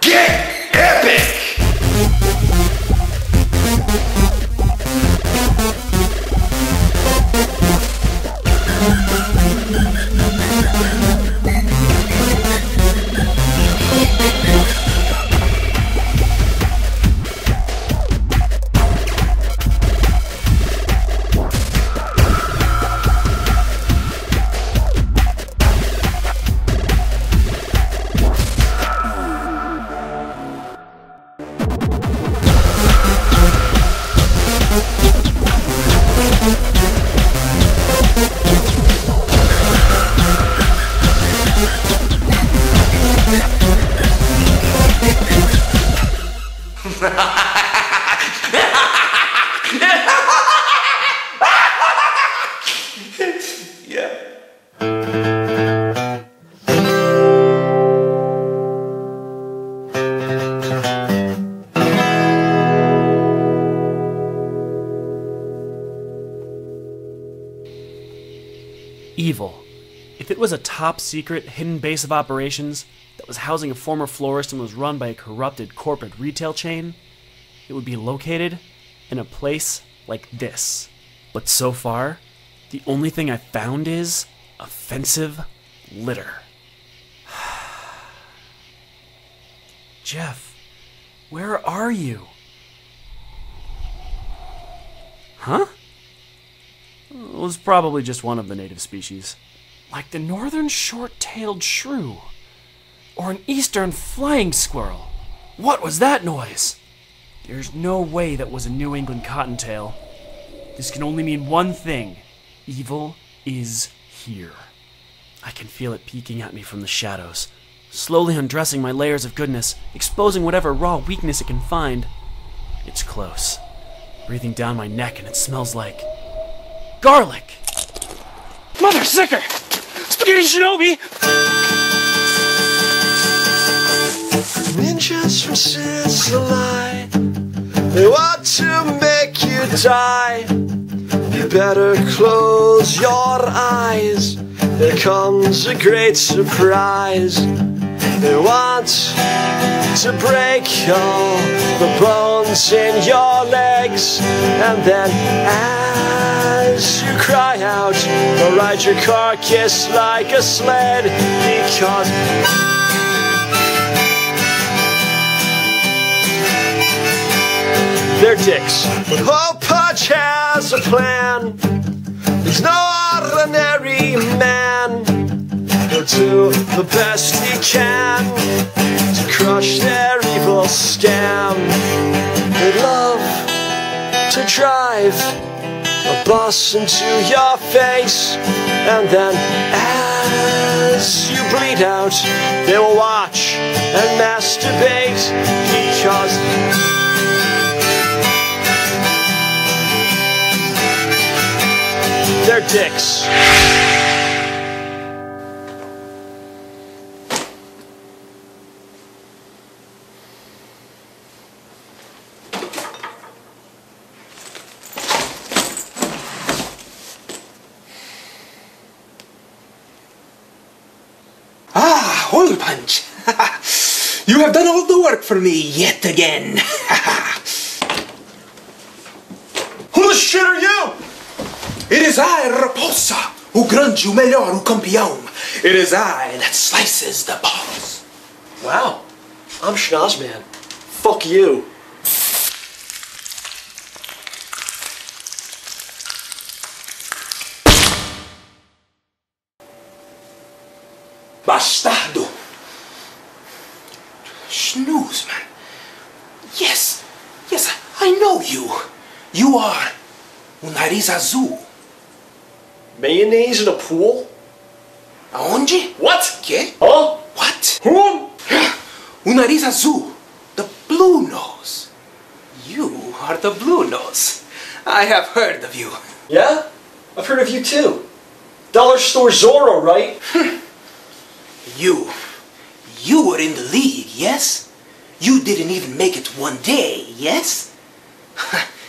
Get epic! Evil. If it was a top-secret, hidden base of operations that was housing a former florist and was run by a corrupted corporate retail chain, it would be located in a place like this. But so far, the only thing I've found is offensive litter. Jeff, where are you? Huh? It was probably just one of the native species. Like the northern short-tailed shrew. Or an eastern flying squirrel. What was that noise? There's no way that was a New England cottontail. This can only mean one thing. Evil is here. I can feel it peeking at me from the shadows, slowly undressing my layers of goodness, exposing whatever raw weakness it can find. It's close, breathing down my neck, and it smells like garlic! Mother sicker! Spaghetti Shinobi! Ninjas from Sicily, they want to make you die. You better close your eyes, there comes a great surprise. They want to break all the bones in your legs, and then as you cry out, they'll ride your carcass like a sled, because they're dicks. But HolePunch has a plan. He's no ordinary man. He'll do the best he can to crush their evil scam. They love to drive a bus into your face, and then as you bleed out, they will watch and masturbate, because they're dicks. Ah, HolePunch! You have done all the work for me yet again. Who the shit are you? It is I, Raposa, who grant you melhor o campeão. It is I that slices the balls. Wow, I'm Schnoz-man. Fuck you. Bastardo! Schnoz-man. Yes, I know you. You are o nariz azul. Mayonnaise in a pool? Aonde? What? Que? Huh? What? Whom? O nariz azul. The blue nose. You are the blue nose. I have heard of you. Yeah? I've heard of you too. Dollar Store Zorro, right? You were in the league, yes? You didn't even make it one day, yes?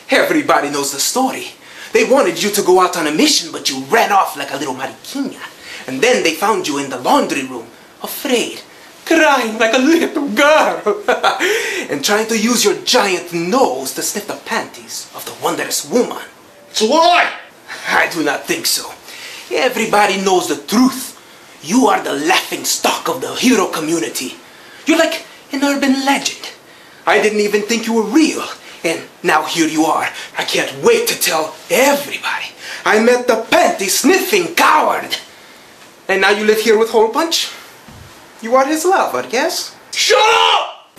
Everybody knows the story. They wanted you to go out on a mission, but you ran off like a little mariquinha. And then they found you in the laundry room, afraid, crying like a little girl, and trying to use your giant nose to sniff the panties of the wondrous woman. It's a lie! I do not think so. Everybody knows the truth. You are the laughing stock of the hero community. You're like an urban legend. I didn't even think you were real. And now here you are. I can't wait to tell everybody. I met the panty-sniffing coward. And now you live here with HolePunch? You are his lover, yes? Shut up!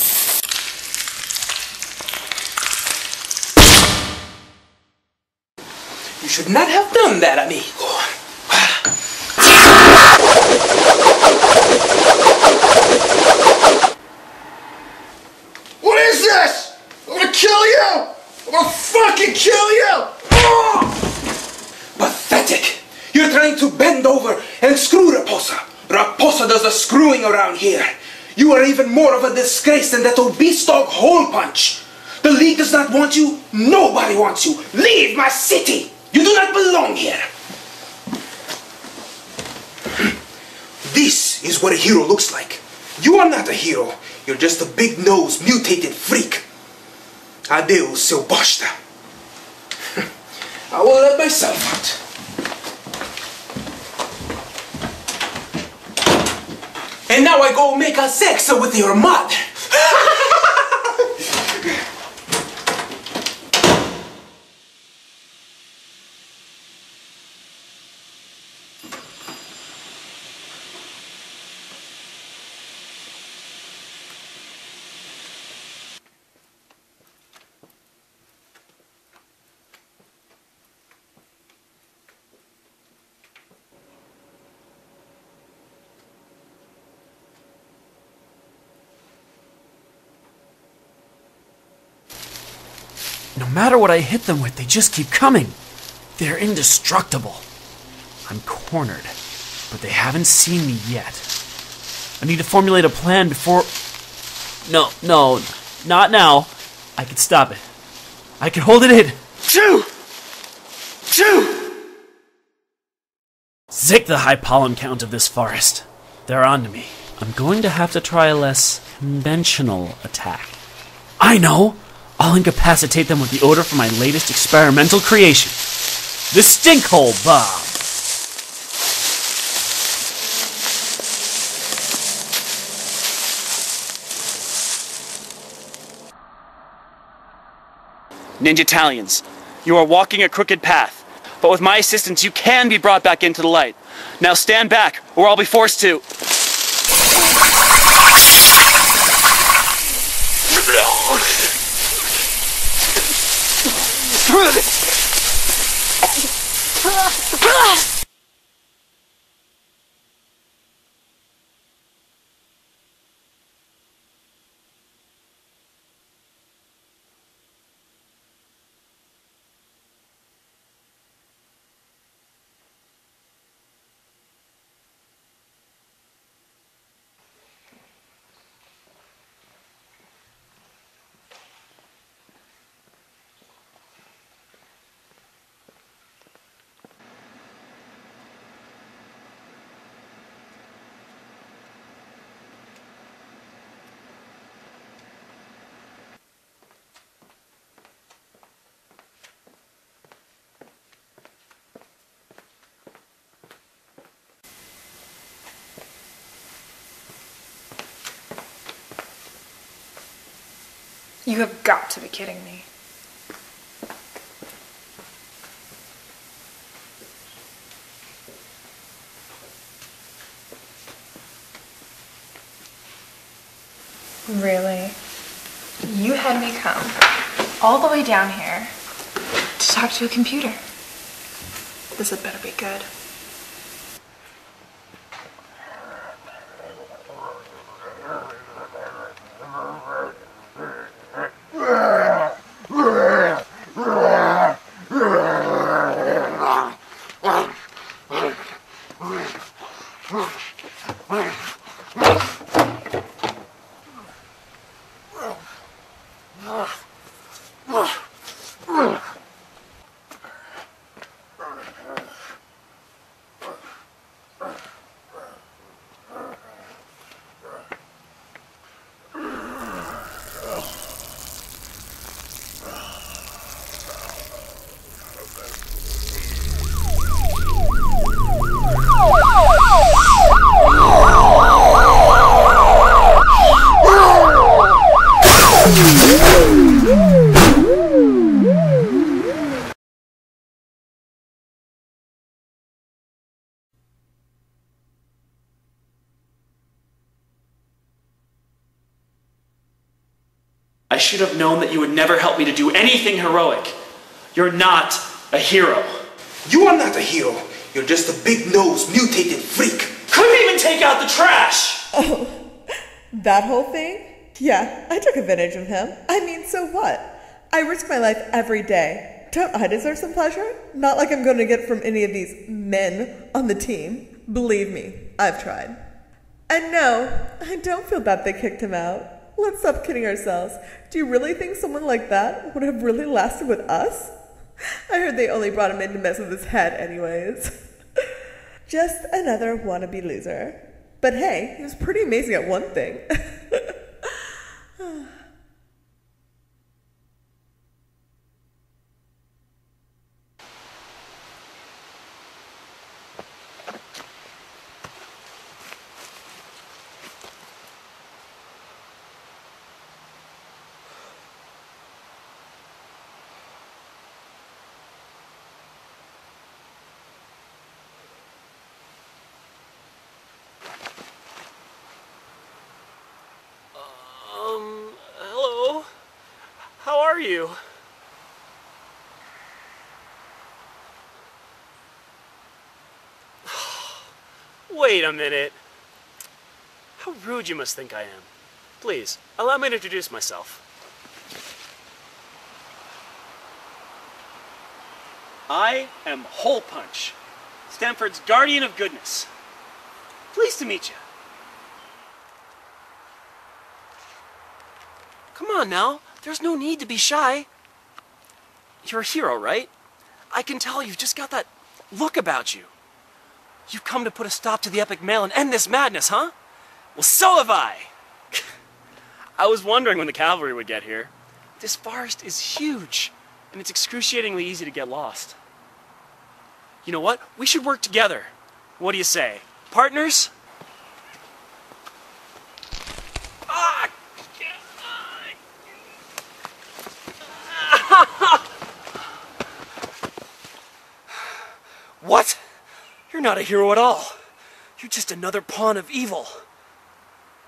You should not have done that, amigo. What is this? I'm gonna kill you! I'm gonna fucking kill you! Oh! Pathetic! You're trying to bend over and screw Raposa. Raposa does the screwing around here. You are even more of a disgrace than that obese dog HolePunch. The league does not want you. Nobody wants you. Leave my city! You do not belong here. This is what a hero looks like. You are not a hero. You're just a big-nosed, mutated freak. Adeus, seu bosta. I will let myself out. And now I go make a sex with your mother. No matter what I hit them with, they just keep coming. They're indestructible. I'm cornered, but they haven't seen me yet. I need to formulate a plan before... No, not now. I can stop it. I can hold it in. Chew! Zick the high pollen count of this forest. They're onto me. I'm going to have to try a less conventional attack. I know! I'll incapacitate them with the odor from my latest experimental creation. The Stinkhole Bomb! Ninjatalians, you are walking a crooked path, but with my assistance you can be brought back into the light. Now stand back, or I'll be forced to... You have got to be kidding me. Really? You had me come all the way down here to talk to a computer. This had better be good. I should have known that you would never help me to do anything heroic. You're not a hero. You are not a hero. You're just a big-nosed, mutated freak. Couldn't even take out the trash! Oh, that whole thing? Yeah, I took advantage of him. I mean, so what? I risk my life every day. Don't I deserve some pleasure? Not like I'm going to get from any of these men on the team. Believe me, I've tried. And no, I don't feel bad they kicked him out. Let's stop kidding ourselves. Do you really think someone like that would have really lasted with us? I heard they only brought him in to mess with his head anyways. Just another wannabe loser. But hey, he was pretty amazing at one thing. Hello? How are you? Wait a minute. How rude you must think I am. Please, allow me to introduce myself. I am HolePunch, Stanford's guardian of goodness. Pleased to meet you. Come on now, there's no need to be shy. You're a hero, right? I can tell you've just got that look about you. You've come to put a stop to the epic mail and end this madness, huh? Well, so have I! I was wondering when the cavalry would get here. This forest is huge, and it's excruciatingly easy to get lost. You know what? We should work together. What do you say? Partners? What? You're not a hero at all. You're just another pawn of evil.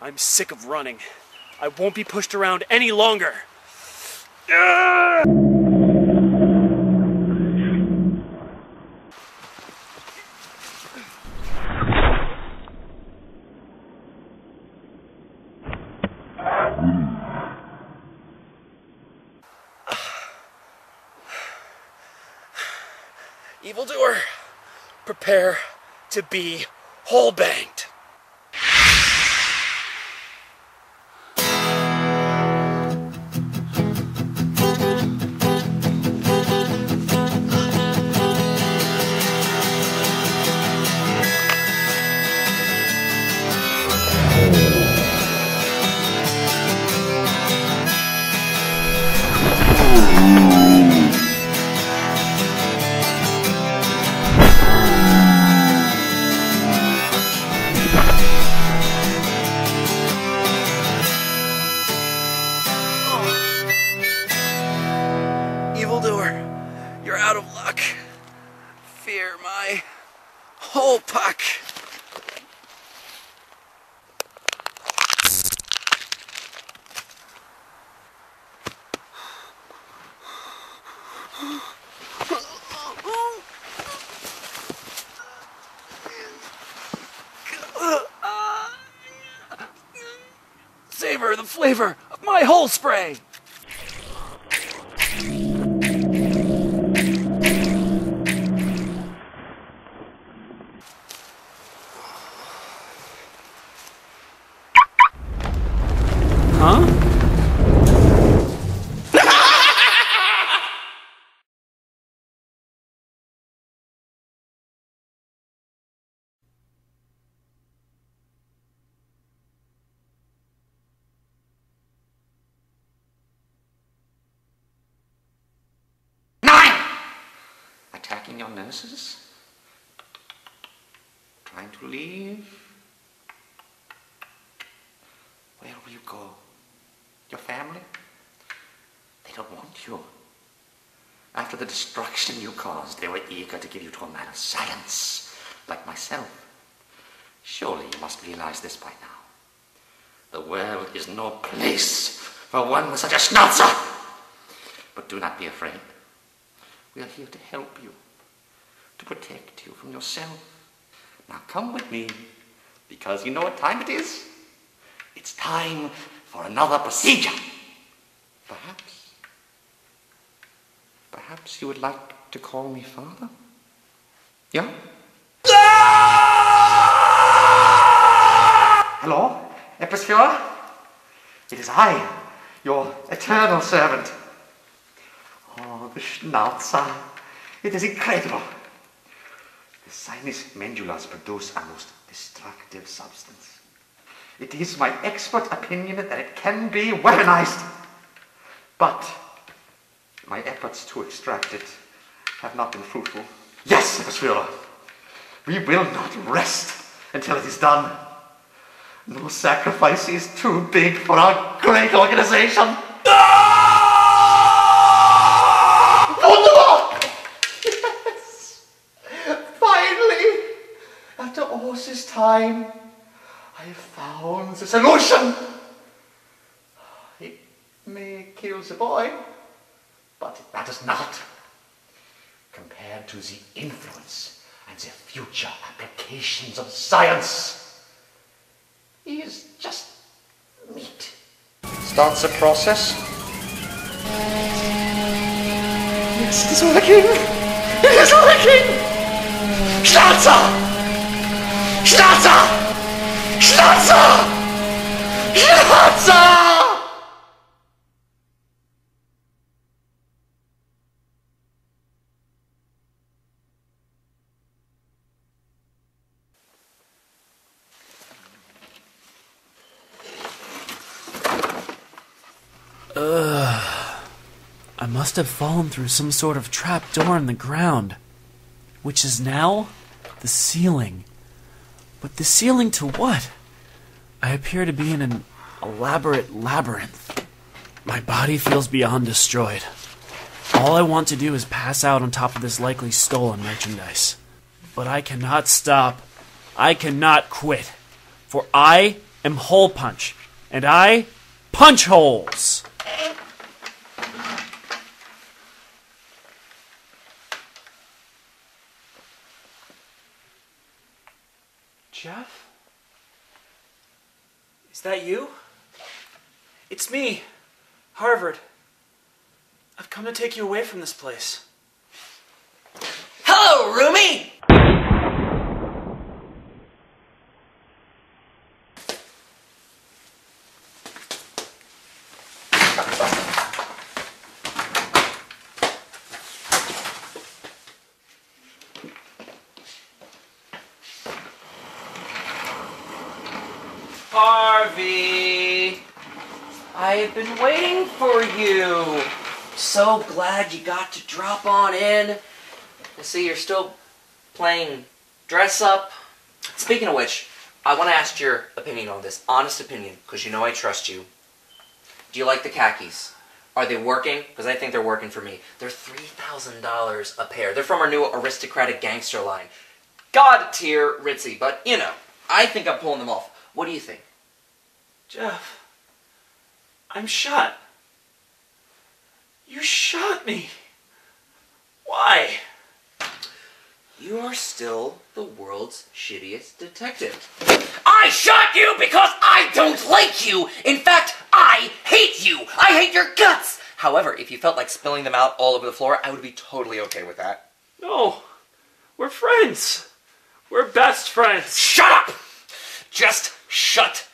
I'm sick of running. I won't be pushed around any longer. Evildoer, prepare to be hole-banged. Evildoer, you're out of luck. Fear my hole puck. Savor the flavor of my hole spray. Huh? Attacking your nurses? Trying to leave? Where will you go? Your family? They don't want you. After the destruction you caused, they were eager to give you to a man of science, like myself. Surely you must realize this by now. The world is no place for one with such a schnauzer. But do not be afraid. We are here to help you, to protect you from yourself. Now come with me, because you know what time it is? It's time for another procedure. Perhaps you would like to call me father? Yeah? Hello, Empress Ferreira? It is I, your eternal servant. Oh, the Schnauzer. It is incredible. The sinus medullars produce a most destructive substance. It is my expert opinion that it can be weaponized. But my efforts to extract it have not been fruitful. Yes, Empress Ferreira. We will not rest until it is done. No sacrifice is too big for our great organization. Wonderous! Yes! Finally, after all this time, I have found the solution. It may kill the boy, but it matters not compared to the influence and the future applications of science. He is just meat. Starts the process. Yes, it is working! It is working! Schnauzer! Schnauzer! Schnauzer! Schnauzer! I must have fallen through some sort of trap door in the ground, which is now the ceiling. But the ceiling to what? I appear to be in an elaborate labyrinth. My body feels beyond destroyed. All I want to do is pass out on top of this likely stolen merchandise. But I cannot stop. I cannot quit. For I am HolePunch, and I punch holes! Jeff? Is that you? It's me, Harvard. I've come to take you away from this place. Hello, roomie! Harvey! I've been waiting for you! So glad you got to drop on in. I see you're still playing dress up. Speaking of which, I want to ask your opinion on this. Honest opinion, because you know I trust you. Do you like the khakis? Are they working? Because I think they're working for me. They're $3,000 a pair. They're from our new aristocratic gangster line. God tier ritzy, but you know, I think I'm pulling them off. What do you think? Jeff, I'm shot. You shot me. Why? You are still the world's shittiest detective. I shot you because I don't like you! In fact, I hate you! I hate your guts! However, if you felt like spilling them out all over the floor, I would be totally okay with that. No, we're friends. We're best friends. Shut up! Just shut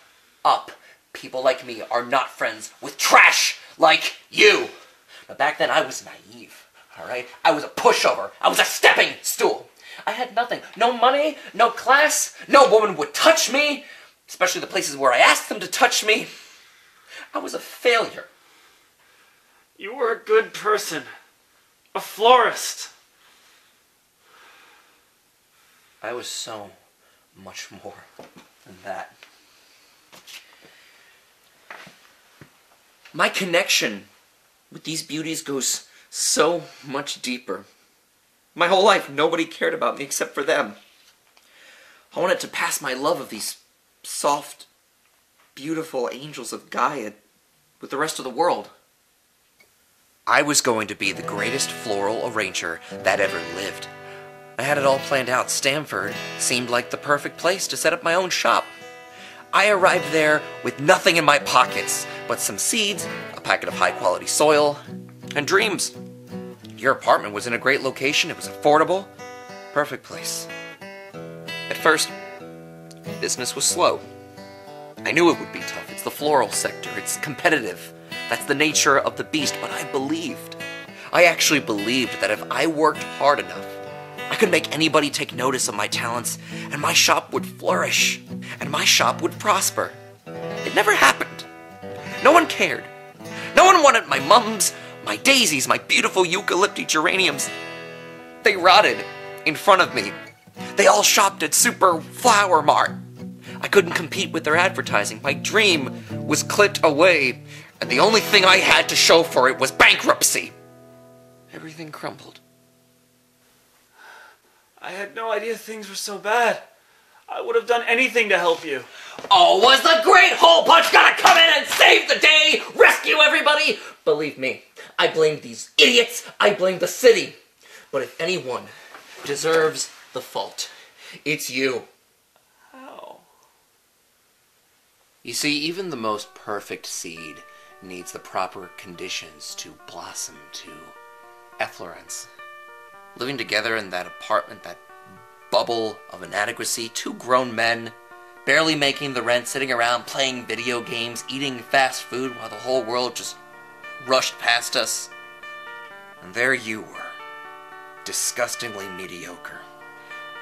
up. People like me are not friends with trash like you. But back then I was naive, alright? I was a pushover. I was a stepping stool. I had nothing. No money, no class, no woman would touch me, especially the places where I asked them to touch me. I was a failure. You were a good person. A florist. I was so much more than that. My connection with these beauties goes so much deeper. My whole life, nobody cared about me except for them. I wanted to pass my love of these soft, beautiful angels of Gaia with the rest of the world. I was going to be the greatest floral arranger that ever lived. I had it all planned out. Stamford seemed like the perfect place to set up my own shop. I arrived there with nothing in my pockets but some seeds, a packet of high-quality soil, and dreams. Your apartment was in a great location. It was affordable. Perfect place. At first, business was slow. I knew it would be tough. It's the floral sector. It's competitive. That's the nature of the beast, but I actually believed that if I worked hard enough, I could make anybody take notice of my talents, and my shop would flourish, and my shop would prosper. It never happened. No one cared. No one wanted my mums, my daisies, my beautiful eucalypti geraniums. They rotted in front of me. They all shopped at Super Flower Mart. I couldn't compete with their advertising. My dream was clipped away, and the only thing I had to show for it was bankruptcy. Everything crumbled. I had no idea things were so bad. I would have done anything to help you. Oh, was the great HolePunch gonna come in and save the day? Rescue everybody? Believe me, I blame these idiots. I blame the city. But if anyone deserves the fault, it's you. How? You see, even the most perfect seed needs the proper conditions to blossom to efflorescence. Living together in that apartment, that bubble of inadequacy, two grown men, barely making the rent, sitting around playing video games, eating fast food while the whole world just rushed past us. And there you were, disgustingly mediocre.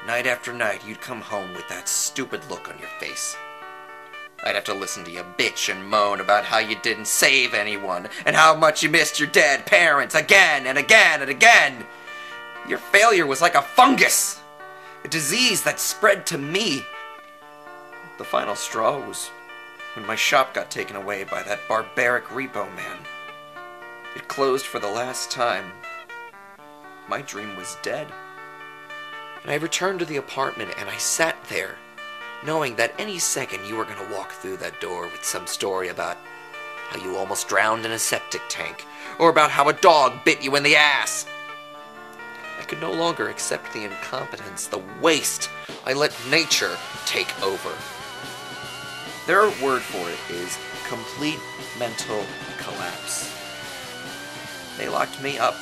Night after night, you'd come home with that stupid look on your face. I'd have to listen to you bitch and moan about how you didn't save anyone, and how much you missed your dead parents again and again and again. Your failure was like a fungus, a disease that spread to me. The final straw was when my shop got taken away by that barbaric repo man. It closed for the last time. My dream was dead. And I returned to the apartment and I sat there, knowing that any second you were going to walk through that door with some story about how you almost drowned in a septic tank, or about how a dog bit you in the ass. I could no longer accept the incompetence, the waste. I let nature take over. Their word for it is complete mental collapse. They locked me up.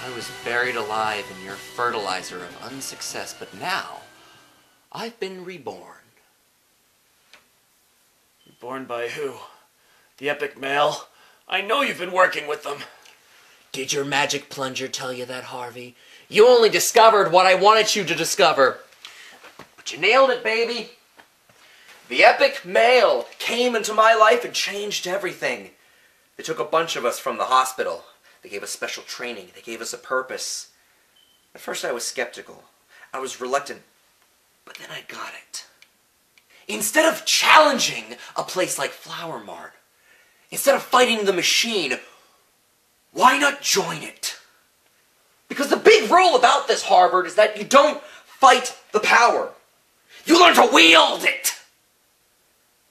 I was buried alive in your fertilizer of unsuccess, but now I've been reborn. Born by who? The epic male? I know you've been working with them. Did your magic plunger tell you that, Harvey? You only discovered what I wanted you to discover. But you nailed it, baby. The epic male came into my life and changed everything. They took a bunch of us from the hospital. They gave us special training. They gave us a purpose. At first I was skeptical. I was reluctant. But then I got it. Instead of challenging a place like Flower Mart, instead of fighting the machine, why not join it? Because the big rule about this, Harvard, is that you don't fight the power. You learn to wield it.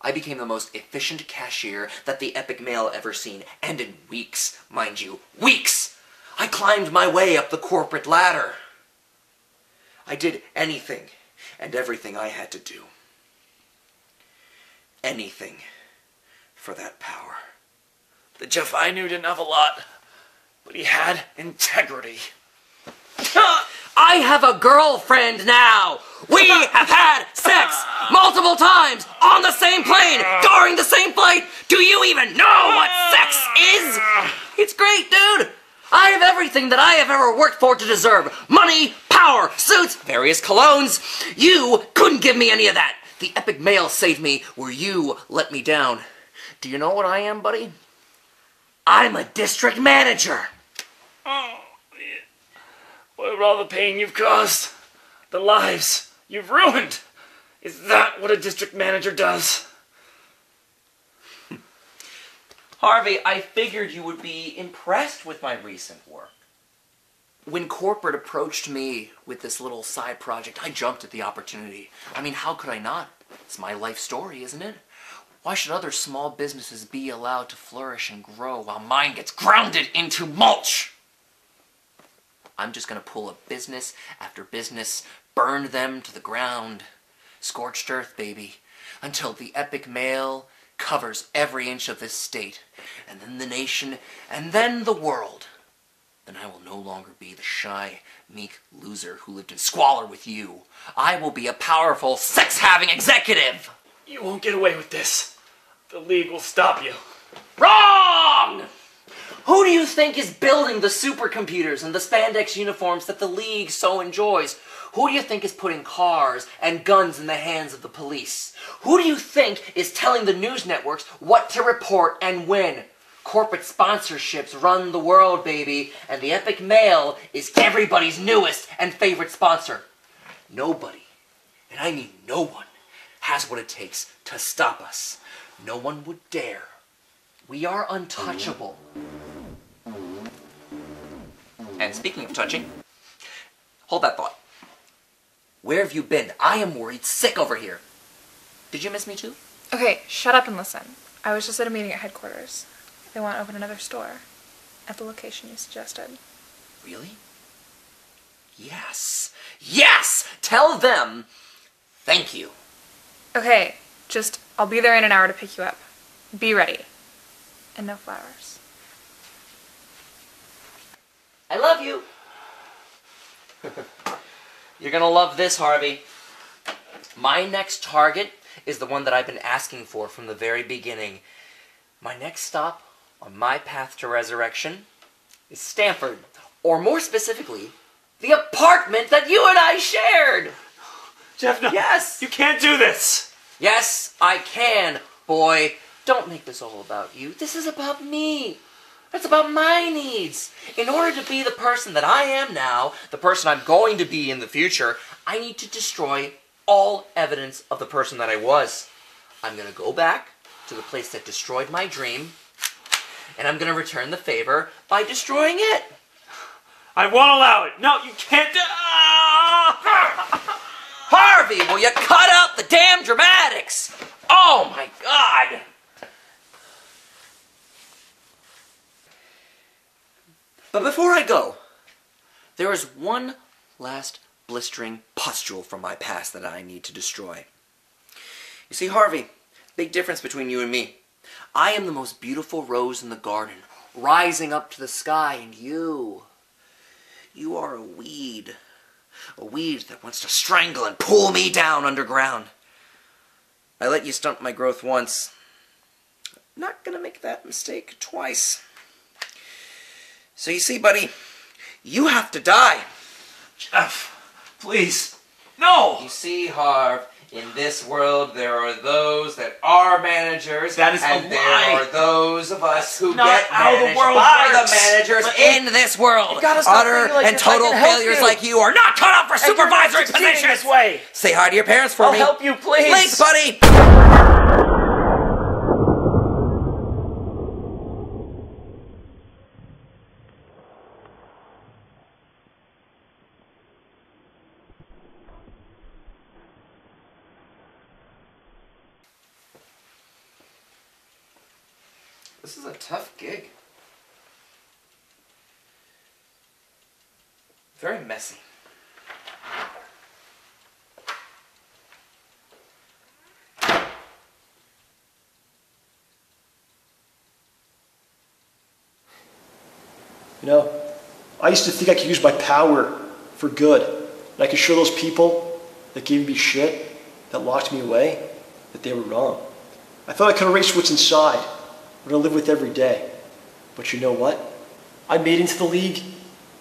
I became the most efficient cashier that the epic male ever seen, and in weeks, mind you, weeks, I climbed my way up the corporate ladder. I did anything and everything I had to do. Anything for that power. The Jeff I knew didn't have a lot, but he had integrity. I have a girlfriend now! We have had sex multiple times on the same plane during the same flight! Do you even know what sex is? It's great, dude! I have everything that I have ever worked for to deserve. Money, power, suits, various colognes. You couldn't give me any of that. The epic male saved me where you let me down. Do you know what I am, buddy? I'm a district manager. Oh, what about all the pain you've caused? The lives you've ruined? Is that what a district manager does? Harvey, I figured you would be impressed with my recent work. When corporate approached me with this little side project, I jumped at the opportunity. I mean, how could I not? It's my life story, isn't it? Why should other small businesses be allowed to flourish and grow while mine gets grounded into mulch? I'm just gonna pull a business after business, burn them to the ground. Scorched earth, baby, until the epic mail covers every inch of this state, and then the nation, and then the world. Then I will no longer be the shy, meek loser who lived in squalor with you. I will be a powerful, sex-having executive! You won't get away with this. The League will stop you. Wrong! Who do you think is building the supercomputers and the spandex uniforms that the League so enjoys? Who do you think is putting cars and guns in the hands of the police? Who do you think is telling the news networks what to report and when? Corporate sponsorships run the world, baby, and the Epic Mail is everybody's newest and favorite sponsor. Nobody, and I mean no one, has what it takes to stop us. No one would dare. We are untouchable. And speaking of touching, hold that thought. Where have you been? I am worried sick over here. Did you miss me too? Okay, shut up and listen. I was just at a meeting at headquarters. They want to open another store at the location you suggested. Really? Yes. Yes! Tell them thank you. Okay, just, I'll be there in an hour to pick you up. Be ready. And no flowers. I love you. You're gonna love this, Harvey. My next target is the one that I've been asking for from the very beginning. My next stop on my path to resurrection is Stanford, or more specifically, the apartment that you and I shared. Jeff, no. Yes. You can't do this. Yes, I can, boy. Don't make this all about you. This is about me. It's about my needs. In order to be the person that I am now, the person I'm going to be in the future, I need to destroy all evidence of the person that I was. I'm going to go back to the place that destroyed my dream, and I'm going to return the favor by destroying it. I won't allow it. No, you can't do... Harvey, will you cut out the damn dramatics? Oh my God! But before I go, there is one last blistering pustule from my past that I need to destroy. You see, Harvey, big difference between you and me. I am the most beautiful rose in the garden, rising up to the sky, and you are a weed that wants to strangle and pull me down underground. I let you stunt my growth once. I'm not gonna make that mistake twice. So you see, buddy, you have to die. Jeff, please. No! You see, Harv, in this world there are those that are managers, that is and a there lie. are those of us who Not get how the managed world by works. the managers But in this world. You gotta stop Utter thinking like and this. I total can help failures you. like you are not cut out for And you're not supervisory succeeding positions. this way. Say hi to your parents for I'll me. help you, please. Thanks, buddy. This is a tough gig. Very messy. You know, I used to think I could use my power for good. And I could show those people that gave me shit, that locked me away, that they were wrong. I thought I could erase what's inside, what I live with every day. But you know what? I made into the League,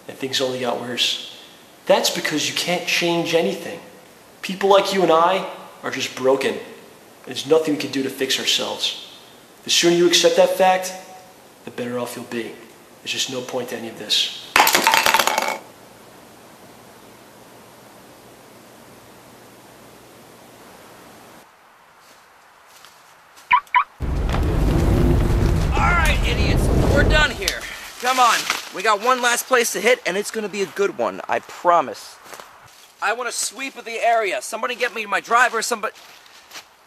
and things only got worse. That's because you can't change anything. People like you and I are just broken, and there's nothing we can do to fix ourselves. The sooner you accept that fact, the better off you'll be. There's just no point to any of this. Alright, idiots, we're done here. Come on, we got one last place to hit, and it's gonna be a good one, I promise. I want a sweep of the area. Somebody get me my driver, somebody...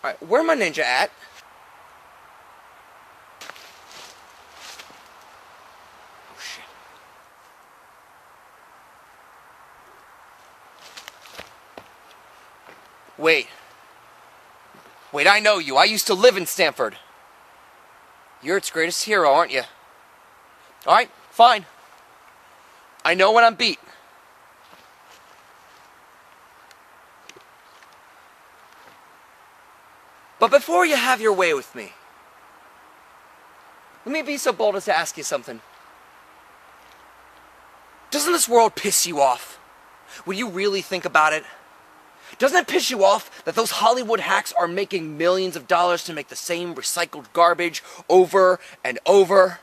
Alright, where my ninja at? Wait, I know you. I used to live in Stanford. You're its greatest hero, aren't you? Alright, fine. I know when I'm beat. But before you have your way with me, let me be so bold as to ask you something. Doesn't this world piss you off? When you really think about it? Doesn't it piss you off that those Hollywood hacks are making millions of dollars to make the same recycled garbage over and over?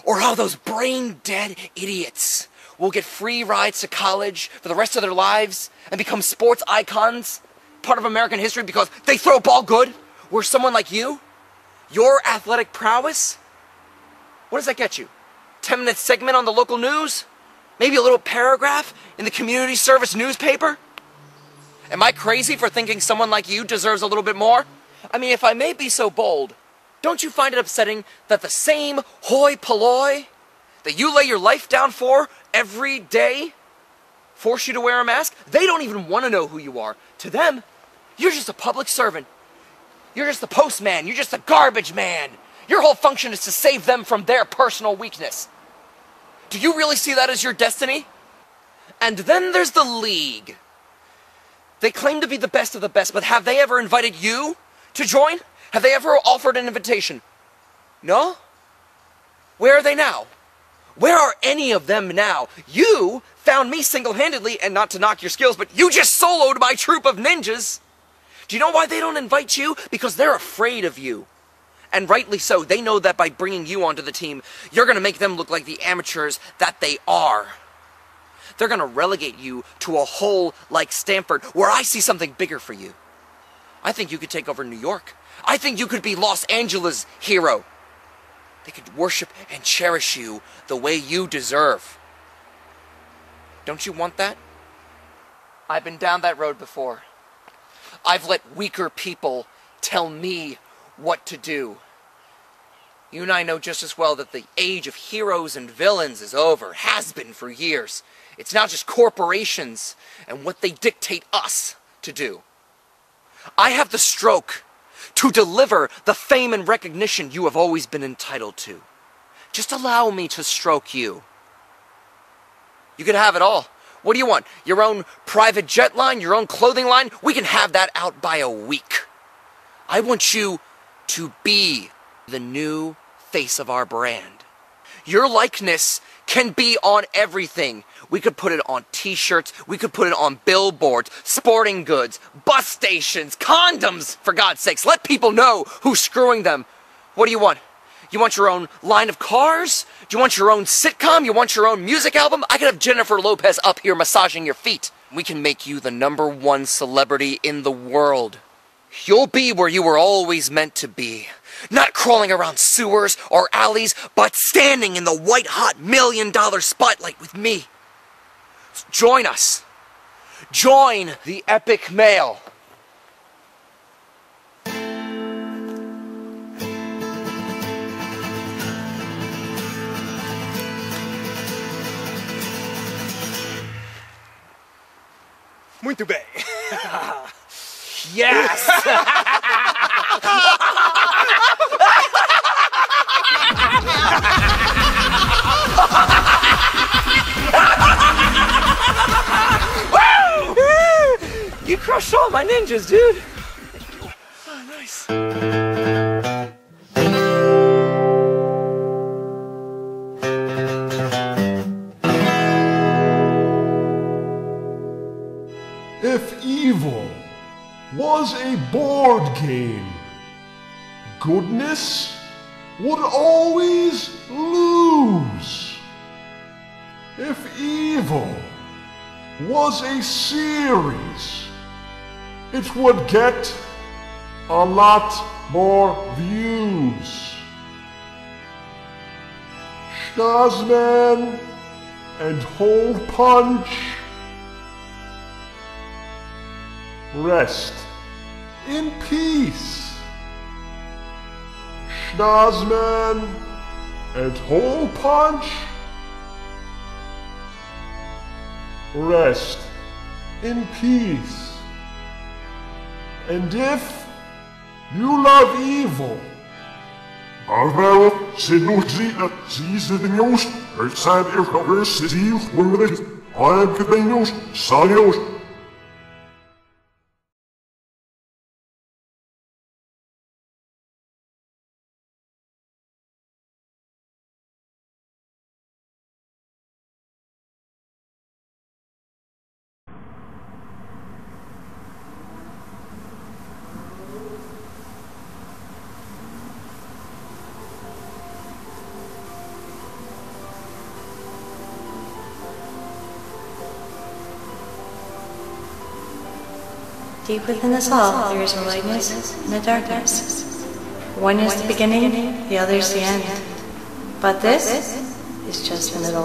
Or how those brain-dead idiots will get free rides to college for the rest of their lives and become sports icons, part of American history because they throw a ball good? Where someone like you, your athletic prowess, what does that get you? 10-minute segment on the local news? Maybe a little paragraph in the community service newspaper? Am I crazy for thinking someone like you deserves a little bit more? I mean, if I may be so bold, don't you find it upsetting that the same hoi polloi that you lay your life down for every day force you to wear a mask? They don't even want to know who you are. To them, you're just a public servant. You're just the postman. You're just a garbage man. Your whole function is to save them from their personal weakness. Do you really see that as your destiny? And then there's the League. They claim to be the best of the best, but have they ever invited you to join? Have they ever offered an invitation? No? Where are they now? Where are any of them now? You found me single-handedly, and not to knock your skills, but you just soloed my troop of ninjas. Do you know why they don't invite you? Because they're afraid of you. And rightly so. They know that by bringing you onto the team, you're going to make them look like the amateurs that they are. They're going to relegate you to a hole like Stanford, where I see something bigger for you. I think you could take over New York. I think you could be Los Angeles' hero. They could worship and cherish you the way you deserve. Don't you want that? I've been down that road before. I've let weaker people tell me what to do. You and I know just as well that the age of heroes and villains is over, has been for years. It's now just corporations and what they dictate us to do. I have the stroke to deliver the fame and recognition you have always been entitled to. Just allow me to stroke you. You can have it all. What do you want? Your own private jet line? Your own clothing line? We can have that out by a week. I want you to be the new face of our brand. Your likeness can be on everything. We could put it on t-shirts, we could put it on billboards, sporting goods, bus stations, condoms, for God's sakes. Let people know who's screwing them. What do you want? You want your own line of cars? Do you want your own sitcom? You want your own music album? I could have Jennifer Lopez up here massaging your feet. We can make you the #1 celebrity in the world. You'll be where you were always meant to be. Not crawling around sewers or alleys, but standing in the white-hot $1 million spotlight with me. Join us. Join the epic male. Muito bem. Yes! You crushed all my ninjas, dude. Oh, nice. If evil was a board game, goodness would always lose. If evil was a series, it would get a lot more views. Schnoz-man and HolePunch, rest in peace. Schnoz-man and HolePunch, rest in peace. And if you love evil, Voltarel, Sinusita, Seasonings, outside your covers, City, Wonderous, I am Cadenos, Salios. Deep within us all, there is a lightness and a darkness. One is the beginning, the other is the end. But this is just the middle.